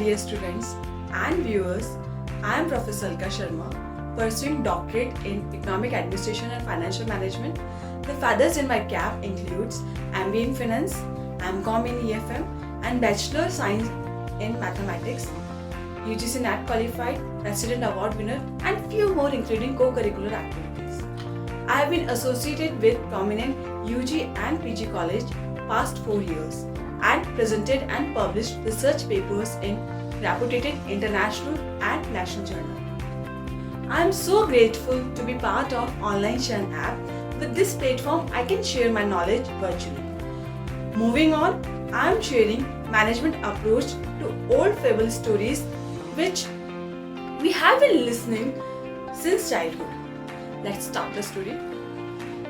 dear students and viewers. I am Professor Alka Sharma, pursuing doctorate in Economic Administration and Financial Management. The feathers in my cap includes MBA in Finance, MCom in EFM, and Bachelor Science in Mathematics, UGC NAT qualified, President Award winner, and few more including co-curricular activities. I have been associated with prominent UG and PG college past 4 years and presented and published research papers in reputed international and national journals. I am so grateful to be part of Online Shan app. With this platform, I can share my knowledge virtually. Moving on, I am sharing management approach to old fable stories which we have been listening since childhood. Let's start the story.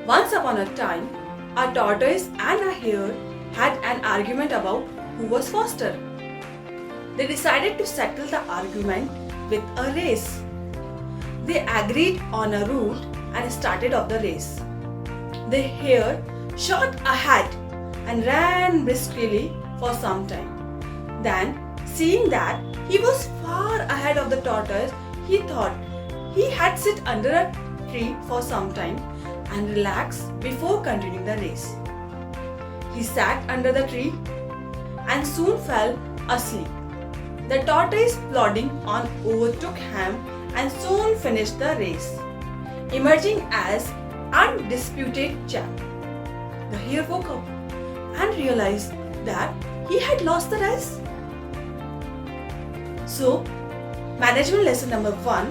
Once upon a time, a tortoise and a hare had an argument about who was faster. They decided to settle the argument with a race. They agreed on a route and started off the race. The hare shot ahead and ran briskly for some time. Then, seeing that he was far ahead of the tortoise, he thought he had sit under a tree for some time and relax before continuing the race. He sat under the tree and soon fell asleep. The tortoise plodding on overtook him and soon finished the race, emerging as undisputed champ. The hare woke up and realized that he had lost the race. So, management lesson number 1: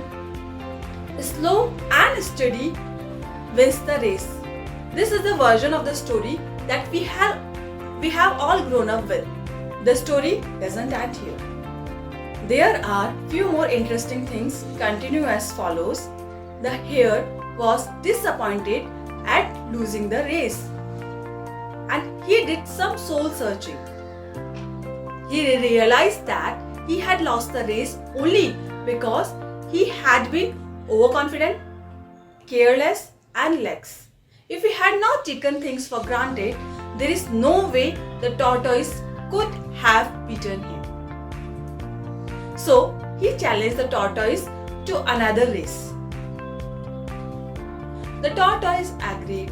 slow and steady wins the race. This is the version of the story that we have all grown up with. The story doesn't end here. There are few more interesting things. Continue as follows. The hare was disappointed at losing the race and he did some soul searching. He realized that he had lost the race only because he had been overconfident, careless, and lax. If he had not taken things for granted, there is no way the tortoise could have beaten him. So, he challenged the tortoise to another race. The tortoise agreed.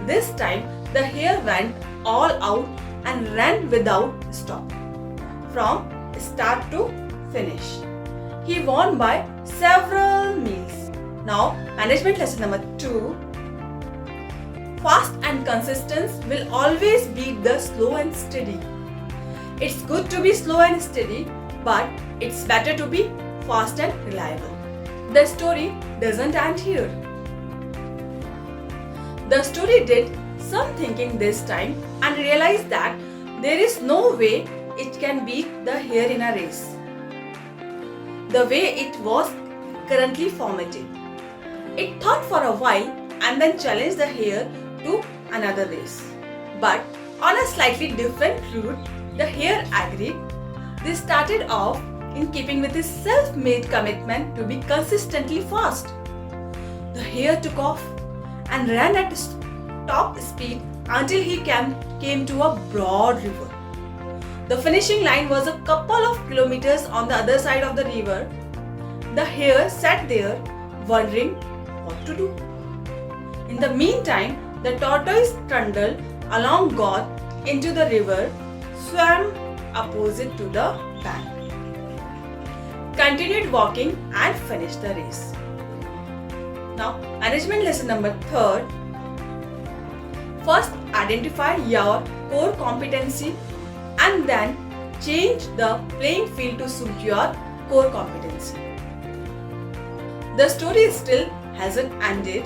This time, the hare went all out and ran without stop, from start to finish. He won by several miles. Now, management lesson number 2. Fast and consistency will always beat the slow and steady. It's good to be slow and steady, but it's better to be fast and reliable. The story doesn't end here. The story did some thinking this time and realized that there is no way it can beat the hare in a race the way it was currently formatted. It thought for a while and then challenged the hare to another race. But on a slightly different route, the hare agreed. They started off in keeping with his self-made commitment to be consistently fast. The hare took off and ran at top speed until he came to a broad river. The finishing line was a couple of kilometers on the other side of the river. The hare sat there wondering what to do. In the meantime, the tortoise trundled along, got into the river, swam opposite to the bank, continued walking and finished the race. Now, management lesson number 3. First, identify your core competency and then change the playing field to suit your core competency. The story still hasn't ended.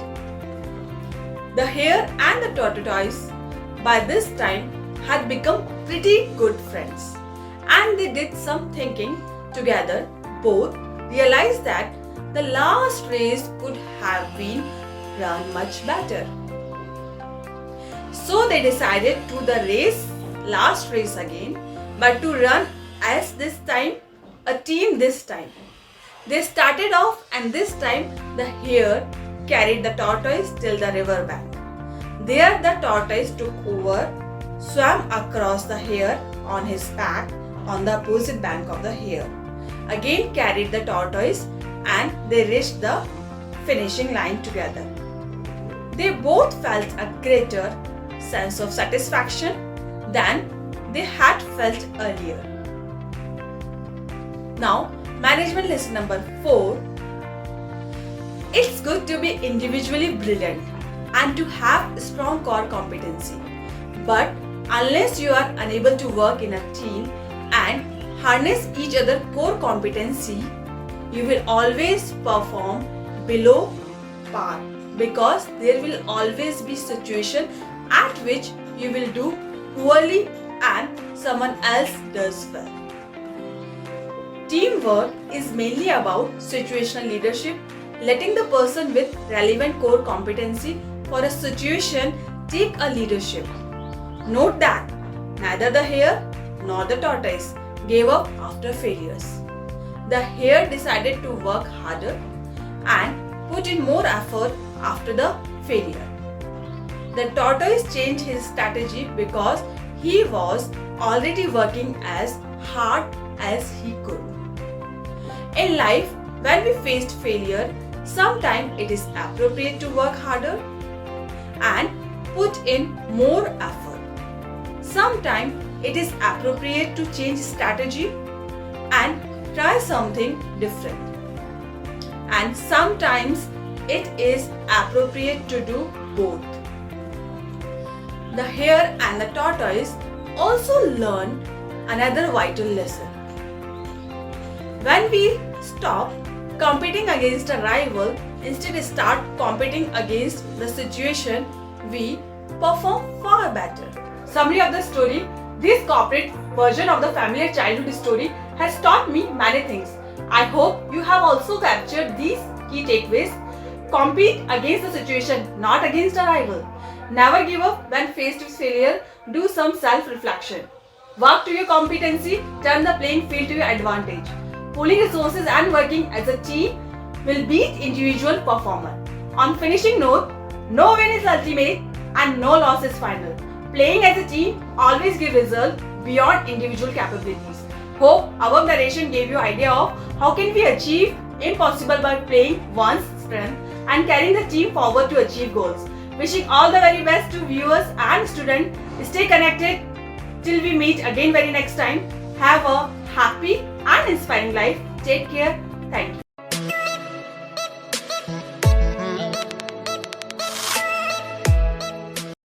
The hare and the tortoise by this time had become pretty good friends and they did some thinking together. Both realized that the last race could have been run much better. So they decided to the last race again, but to run as this time, a team this time. They started off and this time the hare carried the tortoise till the river bank. There the tortoise took over, swam across the hare on his back on the opposite bank of the hare. again carried the tortoise and they reached the finishing line together. They both felt a greater sense of satisfaction than they had felt earlier. Now, management lesson number 4. It's good to be individually brilliant and to have strong core competency. But unless you are unable to work in a team and harness each other's core competency, you will always perform below par, because there will always be situation at which you will do poorly and someone else does well. Teamwork is mainly about situational leadership, letting the person with relevant core competency for a situation take a leadership. Note that neither the hare nor the tortoise gave up after failures. The hare decided to work harder and put in more effort after the failure. The tortoise changed his strategy because he was already working as hard as he could. In life, when we faced failure, sometimes it is appropriate to work harder and put in more effort. Sometimes it is appropriate to change strategy and try something different. And sometimes it is appropriate to do both. The hare and the tortoise also learned another vital lesson. When we stop competing against a rival, instead start competing against the situation, we perform far better. Summary of the story: this corporate version of the familiar childhood story has taught me many things. I hope you have also captured these key takeaways. Compete against the situation, not against a rival. Never give up when faced with failure. Do some self-reflection. Work to your competency. Turn the playing field to your advantage. Pooling resources and working as a team will beat individual performer. On finishing note, no win is ultimate and no loss is final. Playing as a team always gives results beyond individual capabilities. Hope our narration gave you idea of how can we achieve impossible by playing one's strength and carrying the team forward to achieve goals. Wishing all the very best to viewers and students. Stay connected till we meet again very next time. Have a happy and inspiring life. Take care. Thank you.